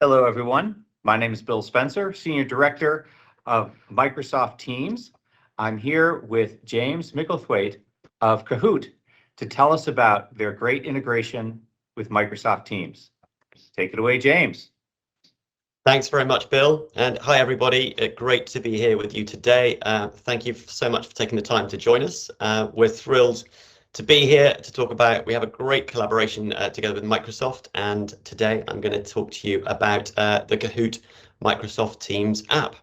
Hello, everyone. My name is Bill Spencer, Senior Director of Microsoft Teams. I'm here with James Micklethwait of Kahoot to tell us about their great integration with Microsoft Teams. Take it away, James. Thanks very much, Bill. And hi, everybody. Great to be here with you today. Thank you so much for taking the time to join us. We're thrilled to be here to talk about, we have a great collaboration together with Microsoft. And today I'm going to talk to you about the Kahoot Microsoft Teams app.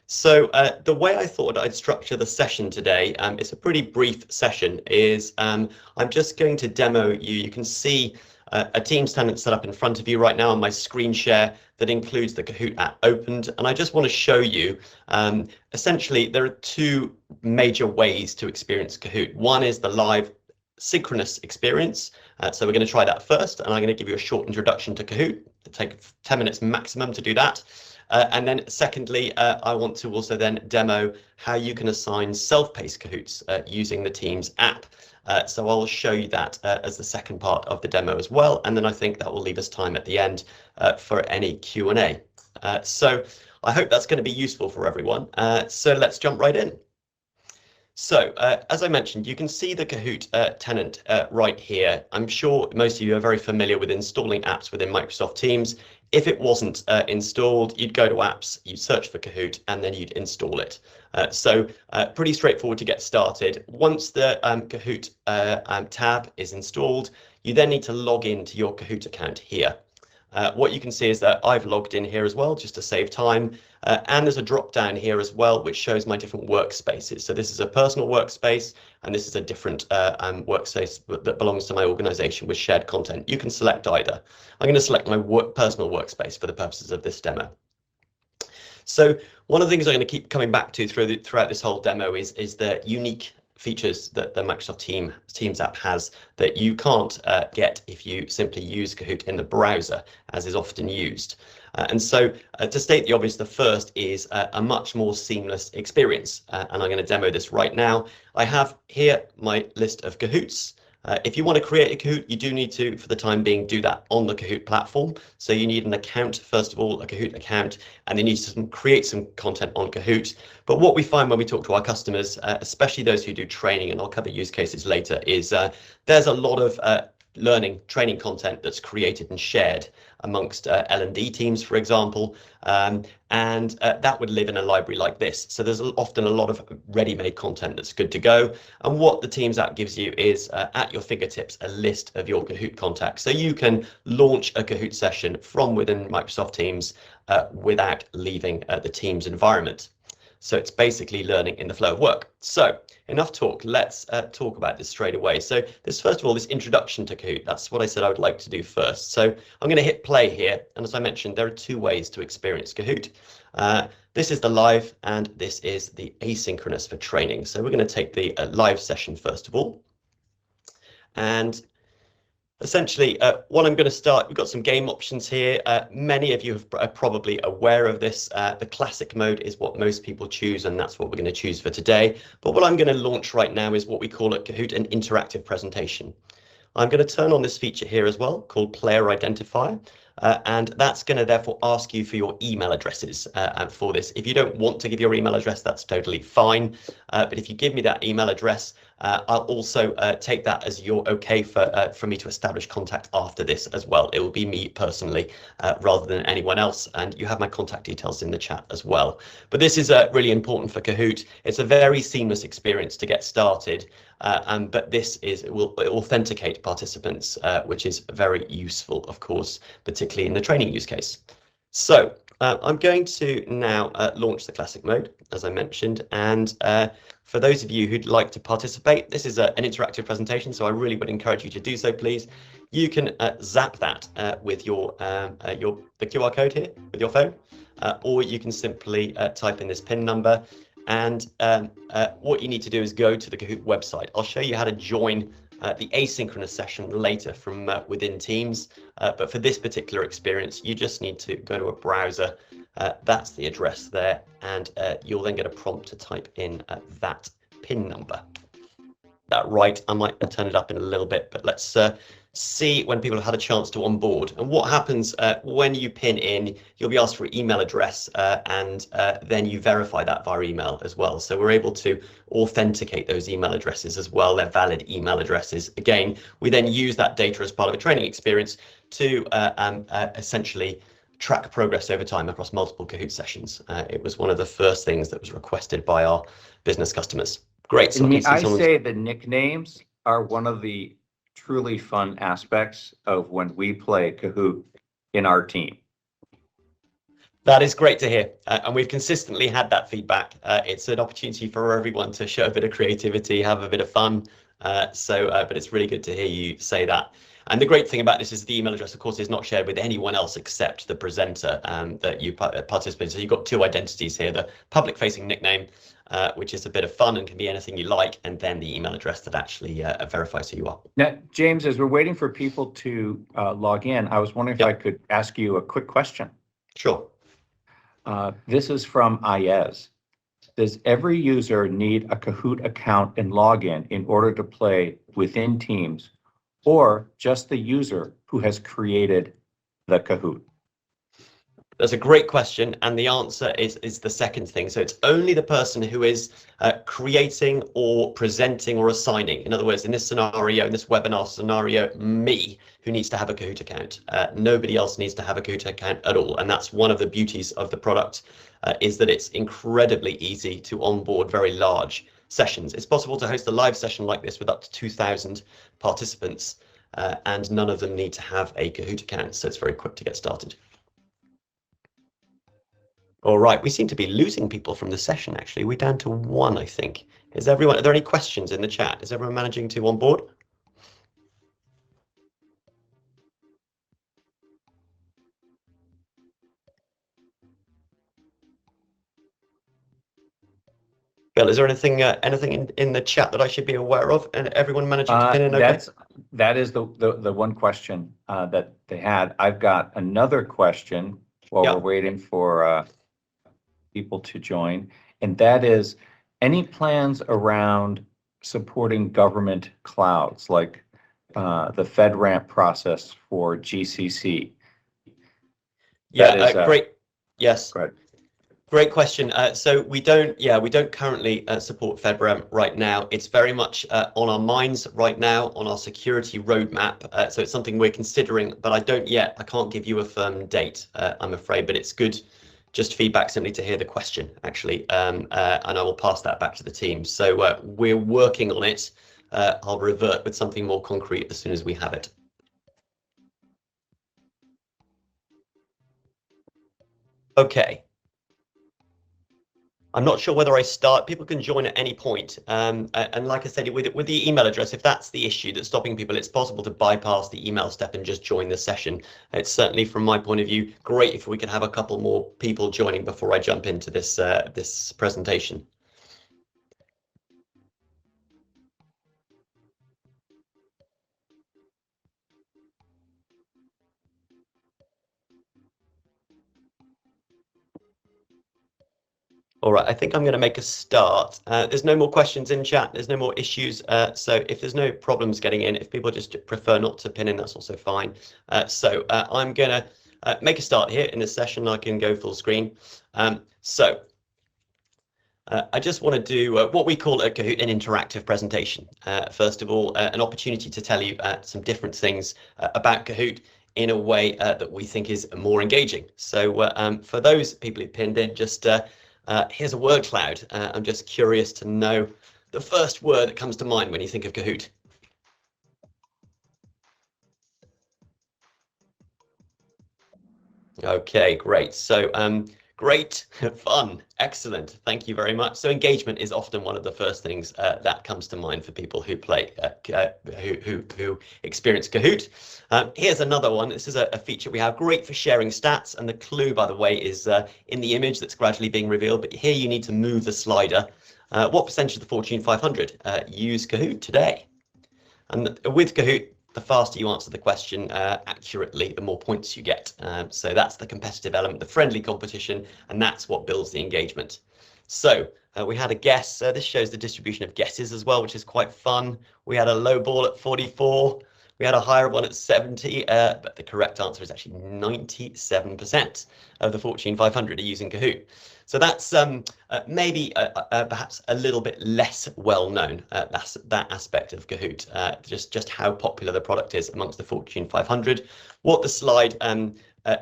So the way I thought I'd structure the session today, it's a pretty brief session, is I'm just going to demo you. You can see a Teams tenant set up in front of you right now on my screen share that includes the Kahoot app opened. And I just want to show you, essentially, there are two major ways to experience Kahoot. One is the live synchronous experience. So we're going to try that first, and I'm going to give you a short introduction to Kahoot. It'll take 10 minutes maximum to do that. And then secondly, I want to also then demo how you can assign self-paced Kahoots using the Teams app. So I'll show you that as the second part of the demo as well. And then I think that will leave us time at the end for any Q&A. So I hope that's going to be useful for everyone. So let's jump right in. So as I mentioned, you can see the Kahoot tenant right here. I'm sure most of you are very familiar with installing apps within Microsoft Teams. If it wasn't installed, you'd go to apps, you'd search for Kahoot, and then you'd install it. So pretty straightforward to get started. Once the Kahoot tab is installed, you then need to log into your Kahoot account here. What you can see is that I've logged in here as well, just to save time. And there's a drop down here as well, which shows my different workspaces. So this is a personal workspace, and this is a different workspace that belongs to my organization with shared content. You can select either. I'm going to select my personal workspace for the purposes of this demo. So one of the things I'm going to keep coming back to throughout this whole demo is the unique features that the Microsoft Teams app has that you can't get if you simply use Kahoot in the browser, as is often used. And so to state the obvious, the first is a much more seamless experience. And I'm going to demo this right now. I have here my list of Kahoots. If you want to create a Kahoot, you do need to, for the time being, do that on the Kahoot platform. So you need an account, first of all, a Kahoot account, and then you need to create some content on Kahoot. But what we find when we talk to our customers, especially those who do training, and I'll cover use cases later, is there's a lot of training content that's created and shared amongst L&D teams, for example, and that would live in a library like this. So there's often a lot of ready-made content that's good to go. And what the Teams app gives you is at your fingertips a list of your Kahoot contacts. So you can launch a Kahoot session from within Microsoft Teams without leaving the Teams environment. So it's basically learning in the flow of work. So enough talk, let's talk about this straight away. So first of all, this introduction to Kahoot, that's what I said I would like to do first. So I'm going to hit play here. And as I mentioned, there are two ways to experience Kahoot. This is the live and this is the asynchronous for training. So we're going to take the live session first of all. And essentially, what I'm going to start, we've got some game options here. Many of you are probably aware of this. The classic mode is what most people choose, and that's what we're going to choose for today. But what I'm going to launch right now is what we call at Kahoot an interactive presentation. I'm going to turn on this feature here as well, called Player Identifier. And that's going to therefore ask you for your email addresses for this. If you don't want to give your email address, that's totally fine. But if you give me that email address, I'll also take that as you're okay for me to establish contact after this as well. It will be me personally rather than anyone else. And you have my contact details in the chat as well. But this is really important for Kahoot. It's a very seamless experience to get started. But it will authenticate participants, which is very useful, of course, particularly in the training use case. So I'm going to now launch the classic mode, as I mentioned. And for those of you who'd like to participate, this is an interactive presentation, so I really would encourage you to do so, please. You can zap that with the QR code here with your phone, or you can simply type in this PIN number. And what you need to do is go to the Kahoot website. I'll show you how to join the asynchronous session later from within Teams. But for this particular experience, you just need to go to a browser. That's the address there. And you'll then get a prompt to type in that PIN number. That right, I might turn it up in a little bit, but let's see when people have had a chance to onboard. And what happens when you pin in, you'll be asked for an email address and then you verify that via email as well. So we're able to authenticate those email addresses as well. They're valid email addresses. Again, we then use that data as part of a training experience to essentially track progress over time across multiple Kahoot sessions. It was one of the first things that was requested by our business customers. Great. So I say the nicknames are one of the truly fun aspects of when we play Kahoot in our team. That is great to hear. And we've consistently had that feedback. It's an opportunity for everyone to show a bit of creativity, have a bit of fun. But it's really good to hear you say that. And the great thing about this is the email address, of course, is not shared with anyone else except the presenter that you participate. So you've got two identities here, the public-facing nickname, which is a bit of fun and can be anything you like, and then the email address that actually verifies who you are. Now, James, as we're waiting for people to log in, I was wondering if I could ask you a quick question. Sure. This is from Ayez. Does every user need a Kahoot account and login in order to play within Teams, or just the user who has created the Kahoot? That's a great question, and the answer is the second thing. So it's only the person who is creating or presenting or assigning. In other words, in this scenario, in this webinar scenario, me, who needs to have a Kahoot account. Nobody else needs to have a Kahoot account at all. And that's one of the beauties of the product, is that it's incredibly easy to onboard very large sessions. It's possible to host a live session like this with up to 2,000 participants, and none of them need to have a Kahoot account. So it's very quick to get started. All right, we seem to be losing people from the session, actually. We're down to 1, I think. Are there any questions in the chat? Is everyone managing to onboard? Bill, is there anything in the chat that I should be aware of? And everyone managing to pin in okay? That is the one question that they had. I've got another question while we're waiting for people to join, and that is, any plans around supporting government clouds like the FedRAMP process for GCC? Yeah, great. Yes. Go ahead. Great question. So we don't currently support FedRAMP right now. It's very much on our minds right now, on our security roadmap. So it's something we're considering, but I can't give you a firm date, I'm afraid, but it's good, just feedback simply to hear the question, actually, and I will pass that back to the team. So we're working on it. I'll revert with something more concrete as soon as we have it. Okay. I'm not sure whether I start. People can join at any point. And like I said, with the email address, if that's the issue that's stopping people, it's possible to bypass the email step and just join the session. It's certainly, from my point of view, great if we can have a couple more people joining before I jump into this presentation. All right, I think I'm going to make a start. There's no more questions in chat. There's no more issues. So if there's no problems getting in, if people just prefer not to pin in, that's also fine. I'm going to make a start here in this session. I can go full screen. I just want to do what we call at Kahoot an interactive presentation. First of all, an opportunity to tell you some different things about Kahoot in a way that we think is more engaging. So for those people who pinned in, just here's a word cloud. I'm just curious to know the first word that comes to mind when you think of Kahoot. Okay, great. So great, fun, excellent. Thank you very much. So engagement is often one of the first things that comes to mind for people who play, who experience Kahoot. Here's another one. This is a feature we have, great for sharing stats. And the clue, by the way, is in the image that's gradually being revealed. But here you need to move the slider. What percentage of the Fortune 500 use Kahoot today? And with Kahoot, the faster you answer the question accurately, the more points you get. So that's the competitive element, the friendly competition, and that's what builds the engagement. So we had a guess. This shows the distribution of guesses as well, which is quite fun. We had a low ball at 44. We had a higher one at 70, but the correct answer is actually 97% of the Fortune 500 are using Kahoot. So that's maybe perhaps a little bit less well known, that aspect of Kahoot, just how popular the product is amongst the Fortune 500. What the slide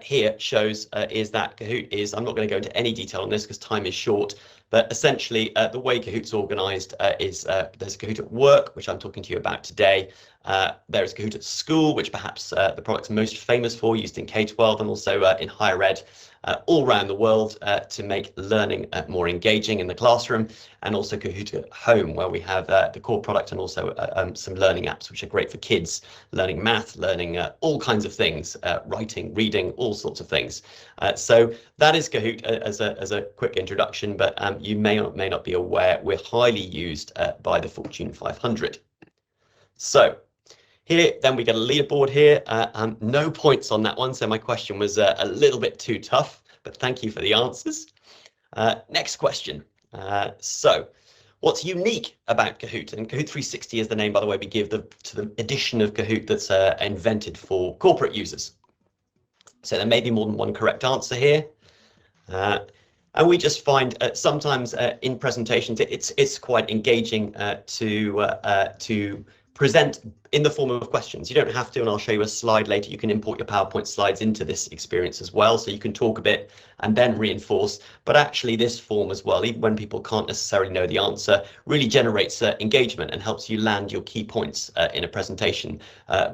here shows is that Kahoot is, I'm not going to go into any detail on this because time is short, but essentially the way Kahoot's organized is there's Kahoot at work, which I'm talking to you about today. There's Kahoot at school, which perhaps the product's most famous for, used in K-12 and also in higher ed all around the world to make learning more engaging in the classroom, and also Kahoot at home, where we have the core product and also some learning apps, which are great for kids, learning math, learning all kinds of things, writing, reading, all sorts of things. So that is Kahoot as a quick introduction, but you may or may not be aware we're highly used by the Fortune 500. So here, then we get a leaderboard here. No points on that one, so my question was a little bit too tough, but thank you for the answers. Next question. So what's unique about Kahoot? And Kahoot 360 is the name, by the way, we give to the edition of Kahoot that's invented for corporate users. So there may be more than one correct answer here. And we just find sometimes in presentations, it's quite engaging to present in the form of questions. You don't have to, and I'll show you a slide later. You can import your PowerPoint slides into this experience as well, so you can talk a bit and then reinforce. But actually this form as well, even when people can't necessarily know the answer, really generates engagement and helps you land your key points in a presentation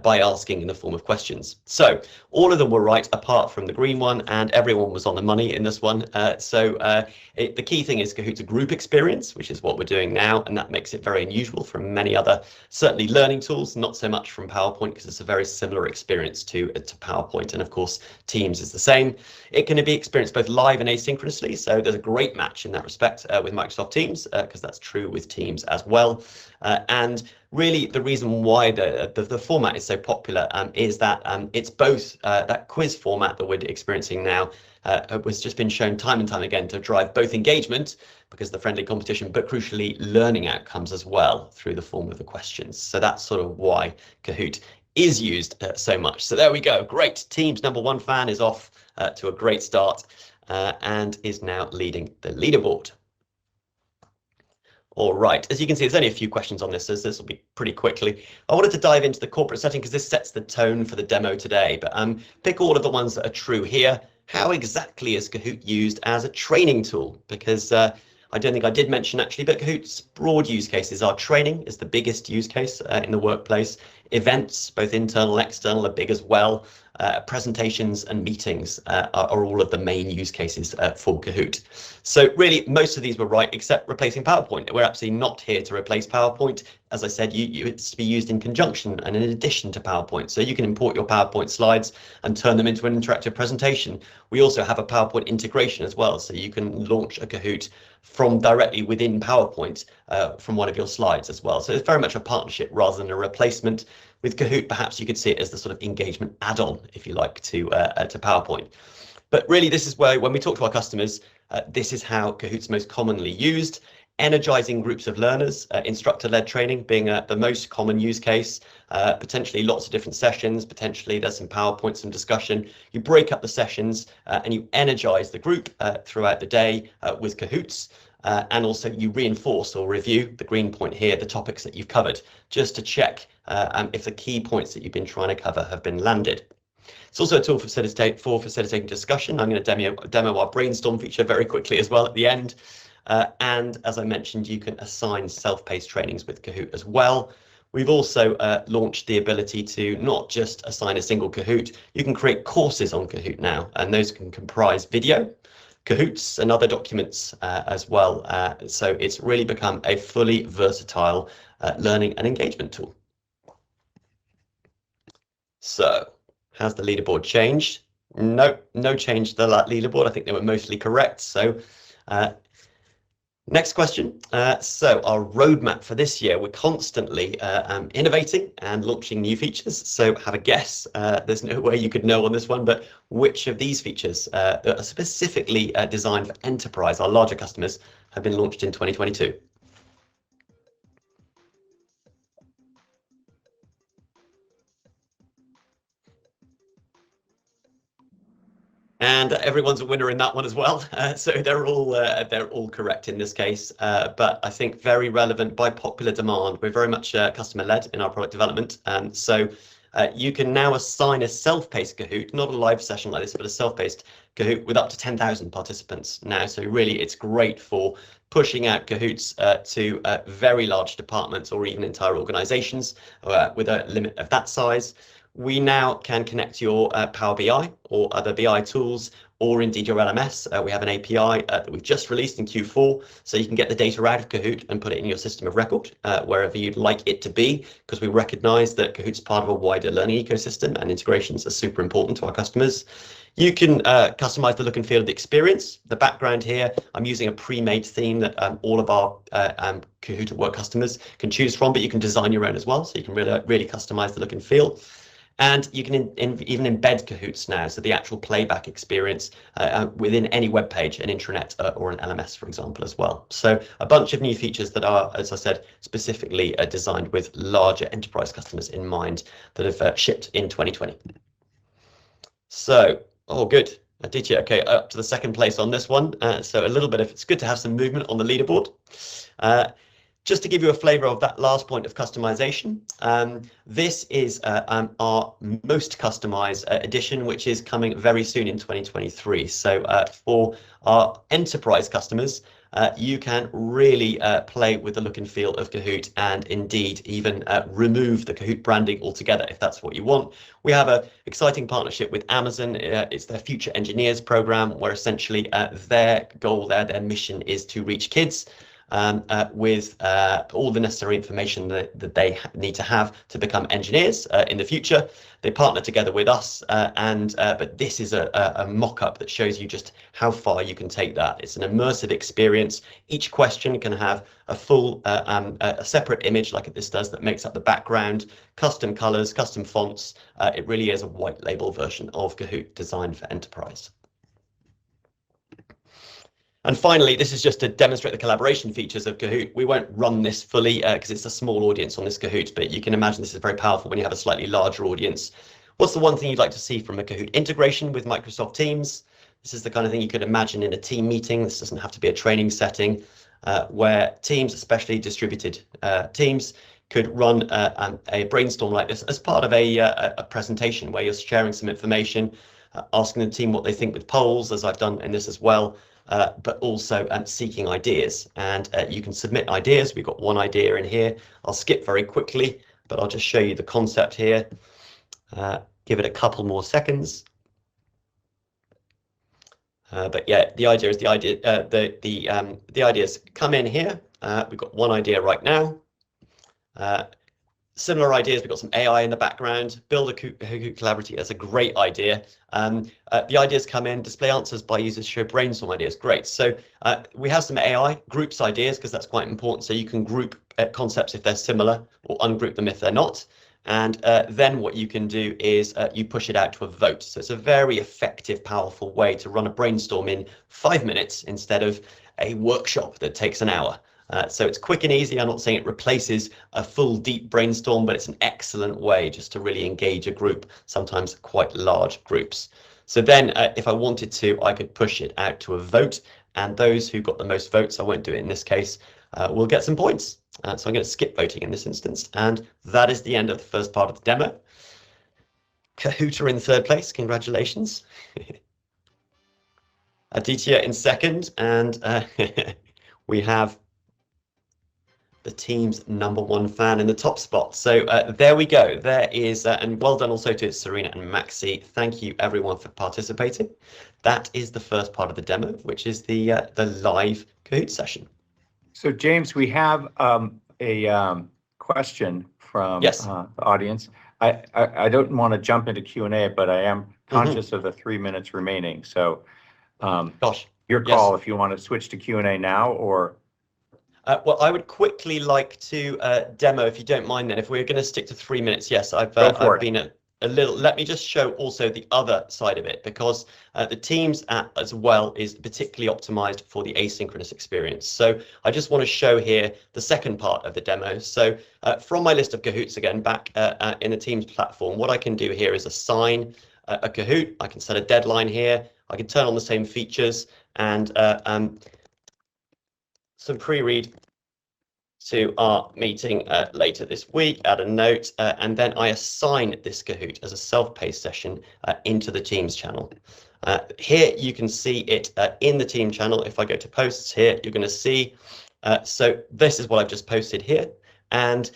by asking in the form of questions. So all of them were right apart from the green one, and everyone was on the money in this one. The key thing is Kahoot's a group experience, which is what we're doing now, and that makes it very unusual from many other, certainly learning tools, not so much from PowerPoint, because it's a very similar experience to PowerPoint, and of course Teams is the same. It can be experienced both live and asynchronously, so there's a great match in that respect with Microsoft Teams, because that's true with Teams as well. And really the reason why the format is so popular is that it's both that quiz format that we're experiencing now has just been shown time and time again to drive both engagement, because of the friendly competition, but crucially learning outcomes as well through the form of the questions. So that's sort of why Kahoot is used so much. So there we go. Great. Teams #1 fan is off to a great start and is now leading the leaderboard. All right, as you can see, there's only a few questions on this, so this will be pretty quickly. I wanted to dive into the corporate setting because this sets the tone for the demo today, but pick all of the ones that are true here. How exactly is Kahoot used as a training tool? Because I don't think I did mention actually, but Kahoot's broad use cases are training is the biggest use case in the workplace. Events, both internal and external, are big as well. Presentations and meetings are all of the main use cases for Kahoot. So really, most of these were right, except replacing PowerPoint. We're absolutely not here to replace PowerPoint. As I said, it's to be used in conjunction and in addition to PowerPoint. So you can import your PowerPoint slides and turn them into an interactive presentation. We also have a PowerPoint integration as well, so you can launch a Kahoot from directly within PowerPoint from one of your slides as well. So it's very much a partnership rather than a replacement. With Kahoot, perhaps you could see it as the sort of engagement add-on, if you like, to PowerPoint. But really, this is where, when we talk to our customers, this is how Kahoot's most commonly used. Energizing groups of learners, instructor-led training being the most common use case, potentially lots of different sessions, potentially there's some PowerPoint, some discussion. You break up the sessions and you energize the group throughout the day with Kahoots. And also you reinforce or review, the green point here, the topics that you've covered, just to check if the key points that you've been trying to cover have been landed. It's also a tool for facilitating discussion. I'm going to demo our brainstorm feature very quickly as well at the end. And as I mentioned, you can assign self-paced trainings with Kahoot as well. We've also launched the ability to not just assign a single Kahoot, you can create courses on Kahoot now, and those can comprise video, Kahoots and other documents as well. So it's really become a fully versatile learning and engagement tool. So has the leaderboard changed? No change to the leaderboard. I think they were mostly correct. So next question. So our roadmap for this year, we're constantly innovating and launching new features. So have a guess. There's no way you could know on this one, but which of these features that are specifically designed for enterprise, our larger customers, have been launched in 2022? And everyone's a winner in that one as well. So they're all correct in this case. But I think very relevant by popular demand. We're very much customer led in our product development. And so you can now assign a self-paced Kahoot, not a live session like this, but a self-paced Kahoot with up to 10,000 participants now. So really, it's great for pushing out Kahoots to very large departments or even entire organizations with a limit of that size. We now can connect your Power BI or other BI tools, or indeed your LMS. We have an API that we've just released in Q4, so you can get the data out of Kahoot and put it in your system of record, wherever you'd like it to be, because we recognize that Kahoot's part of a wider learning ecosystem and integrations are super important to our customers. You can customize the look and feel of the experience. The background here, I'm using a pre-made theme that all of our Kahoot at Work customers can choose from, but you can design your own as well, so you can really customize the look and feel. And you can even embed Kahoots now, so the actual playback experience within any web page, an intranet or an LMS, for example, as well. So a bunch of new features that are, as I said, specifically designed with larger enterprise customers in mind that have shipped in 2020. So, oh, good. Aditya, okay, up to the second place on this one. So a little bit of, it's good to have some movement on the leaderboard. Just to give you a flavor of that last point of customization, this is our most customized edition, which is coming very soon in 2023. So for our enterprise customers, you can really play with the look and feel of Kahoot, and indeed even remove the Kahoot branding altogether if that's what you want. We have an exciting partnership with Amazon. It's their Future Engineers program, where essentially their goal there, their mission is to reach kids with all the necessary information that they need to have to become engineers in the future. They partner together with us, but this is a mock-up that shows you just how far you can take that. It's an immersive experience. Each question can have a full, a separate image like this does that makes up the background, custom colors, custom fonts. It really is a white label version of Kahoot designed for enterprise. And finally, this is just to demonstrate the collaboration features of Kahoot. We won't run this fully because it's a small audience on this Kahoot, but you can imagine this is very powerful when you have a slightly larger audience. What's the one thing you'd like to see from a Kahoot integration with Microsoft Teams? This is the kind of thing you could imagine in a team meeting. This doesn't have to be a training setting where teams, especially distributed teams, could run a brainstorm like this as part of a presentation where you're sharing some information, asking the team what they think with polls, as I've done in this as well. But also seeking ideas, and you can submit ideas. We've got one idea in here. I'll skip very quickly, but I'll just show you the concept here. Give it a couple more seconds. But yeah, the idea is the ideas come in here. We've got one idea right now. Similar ideas, we've got some AI in the background. Build a Kahoot Collaborative is a great idea. The ideas come in, display answers by users, show brainstorm ideas. Great. So we have some AI groups ideas because that's quite important. So you can group concepts if they're similar or ungroup them if they're not. And then what you can do is you push it out to a vote. So it's a very effective, powerful way to run a brainstorm in 5 minutes instead of a workshop that takes an hour. So it's quick and easy. I'm not saying it replaces a full deep brainstorm, but it's an excellent way just to really engage a group, sometimes quite large groups. So then if I wanted to, I could push it out to a vote, and those who got the most votes, I won't do it in this case, will get some points. So I'm going to skip voting in this instance, and that is the end of the first part of the demo. Kahoot are in third place, congratulations. Aditya in second, and we have the team's #1 fan in the top spot. So there we go. There is, and well done also to Serena and Maxi. Thank you everyone for participating. That is the first part of the demo, which is the live Kahoot session. So James, we have a question from the audience. I don't want to jump into Q&A, but I am conscious of the 3 minutes remaining. So your call if you want to switch to Q&A now or... well, I would quickly like to demo, if you don't mind then, if we're going to stick to 3 minutes. Yes, I've been a little, let me just show also the other side of it, because the Teams app as well is particularly optimized for the asynchronous experience. So I just want to show here the second part of the demo. So from my list of Kahoots again, back in the Teams platform, what I can do here is assign a Kahoot. I can set a deadline here. I can turn on the same features and some pre-read to our meeting later this week, add a note, and then I assign this Kahoot as a self-paced session into the Teams channel. Here you can see it in the team channel. If I go to posts here, you're going to see, so this is what I've just posted here. And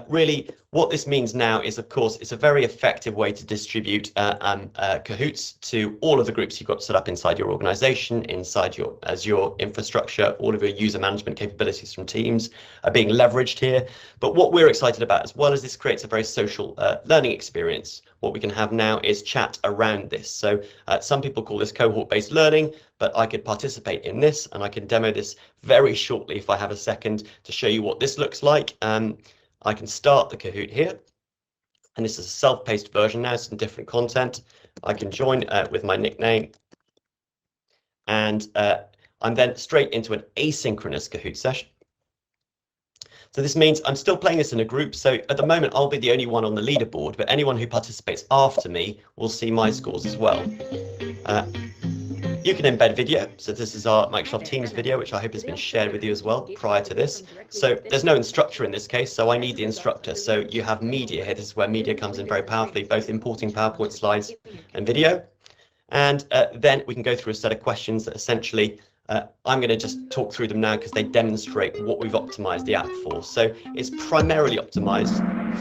really what this means now is, of course, it's a very effective way to distribute Kahoots to all of the groups you've got set up inside your organization, inside your Azure infrastructure. All of your user management capabilities from Teams are being leveraged here. But what we're excited about as well is this creates a very social learning experience. What we can have now is chat around this. So some people call this cohort-based learning, but I could participate in this and I can demo this very shortly if I have a second to show you what this looks like. I can start the Kahoot here, and this is a self-paced version now, some different content. I can join with my nickname, and I'm then straight into an asynchronous Kahoot session. So this means I'm still playing this in a group. So at the moment, I'll be the only one on the leaderboard, but anyone who participates after me will see my scores as well. You can embed video. So this is our Microsoft Teams video, which I hope has been shared with you as well prior to this. So there's no instructor in this case, so I need the instructor. So you have media here. This is where media comes in very powerfully, both importing PowerPoint slides and video. And then we can go through a set of questions that essentially, I'm going to just talk through them now because they demonstrate what we've optimized the app for. So it's primarily optimized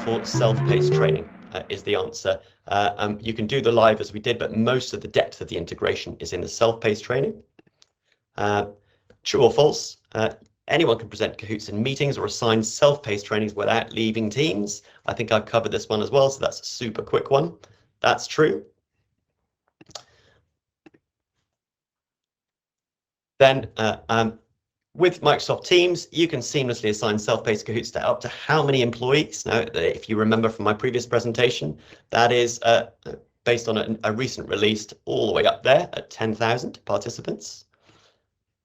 for self-paced training. Is the answer. You can do the live as we did, but most of the depth of the integration is in the self-paced training. True or false? Anyone can present Kahoots in meetings or assign self-paced trainings without leaving Teams. I think I've covered this one as well, so that's a super quick one. That's true. Then with Microsoft Teams, you can seamlessly assign self-paced Kahoots to up to how many employees? Now, if you remember from my previous presentation, that is based on a recent release all the way up there at 10,000 participants.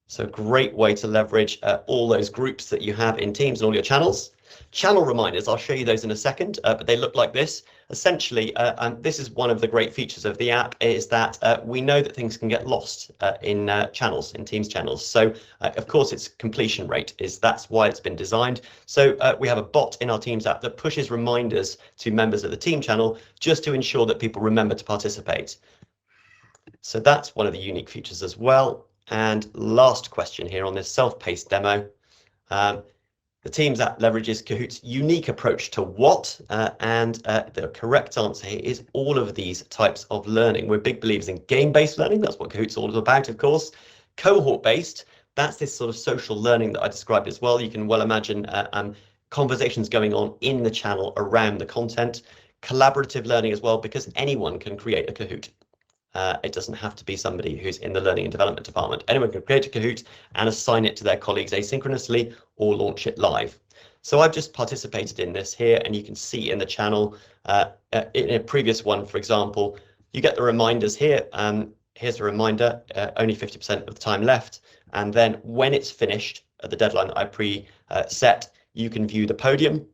So a great way to leverage all those groups that you have in Teams and all your channels. Channel reminders, I'll show you those in a second, but they look like this. Essentially, this is one of the great features of the app, is that we know that things can get lost in channels, in Teams channels. So of course, its completion rate that's why it's been designed. So we have a bot in our Teams app that pushes reminders to members of the team channel just to ensure that people remember to participate. So that's one of the unique features as well. And last question here on this self-paced demo. The Teams app leverages Kahoot's unique approach to what? And the correct answer here is all of these types of learning. We're big believers in game-based learning. That's what Kahoot's all about, of course. Cohort-based, that's this sort of social learning that I described as well. You can well imagine conversations going on in the channel around the content. Collaborative learning as well, because anyone can create a Kahoot. It doesn't have to be somebody who's in the learning and development department. Anyone can create a Kahoot and assign it to their colleagues asynchronously or launch it live. So I've just participated in this here, and you can see in the channel, in a previous one, for example, you get the reminders here. Here's a reminder, only 50% of the time left. And then when it's finished at the deadline that I pre-set, you can view the podium.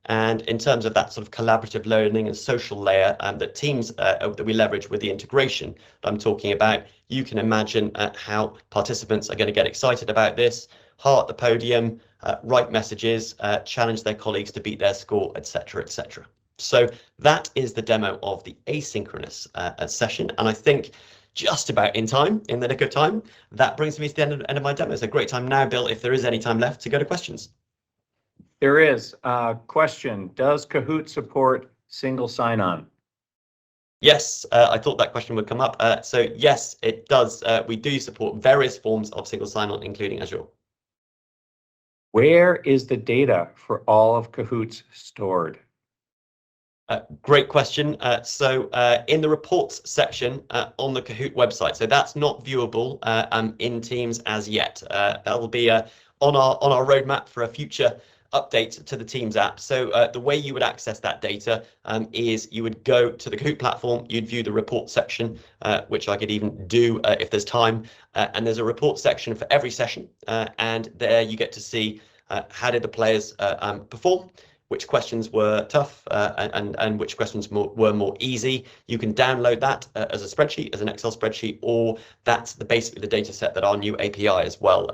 And in terms of that sort of collaborative learning and social layer that Teams that we leverage with the integration that I'm talking about, you can imagine how participants are going to get excited about this, heart the podium, write messages, challenge their colleagues to beat their score, etc., etc. So that is the demo of the asynchronous session, and I think just about in time, in the nick of time. That brings me to the end of my demo. It's a great time now, Bill, if there is any time left, to go to questions. There is a question. Does Kahoot support single sign-on? Yes, I thought that question would come up. So yes, it does. We do support various forms of single sign-on, including Azure. Where is the data for all of Kahoots stored? Great question. So in the reports section on the Kahoot website, so that's not viewable in Teams as yet. That will be on our roadmap for a future update to the Teams app. So the way you would access that data is you would go to the Kahoot platform, you'd view the report section, which I could even do if there's time. And there's a report section for every session. And there you get to see how did the players perform, which questions were tough and which questions were more easy. You can download that as a spreadsheet, as an Excel spreadsheet, or that's basically the data set that our new API as well.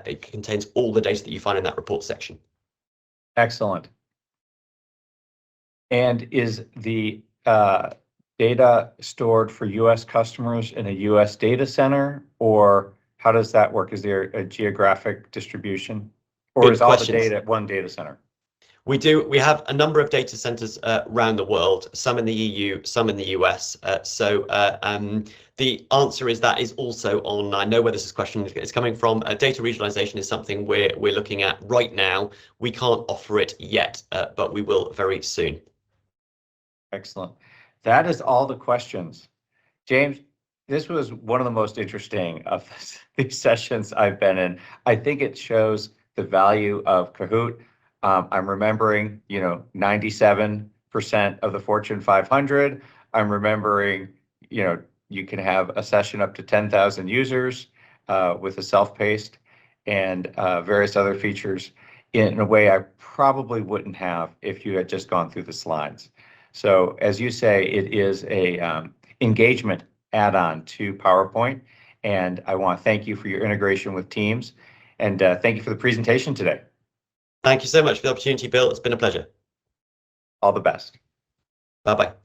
It contains all the data that you find in that report section. Excellent. And is the data stored for US customers in a US data center, or how does that work? Is there a geographic distribution, or Good is all the questions. data at one data center? We have a number of data centers around the world, some in the EU, some in the US. The answer is that is also on, I know where this question is coming from. Data regionalization is something we're looking at right now. We can't offer it yet, but we will very soon. Excellent. That is all the questions. James, this was one of the most interesting of these sessions I've been in. I think it shows the value of Kahoot. I'm remembering, 97% of the Fortune 500. I'm remembering, you can have a session up to 10,000 users with a self-paced and various other features in a way I probably wouldn't have if you had just gone through the slides. So as you say, it is a engagement add-on to PowerPoint, and I want to thank you for your integration with Teams, and thank you for the presentation today. Thank you so much for the opportunity, Bill. It's been a pleasure. All the best. Bye-bye.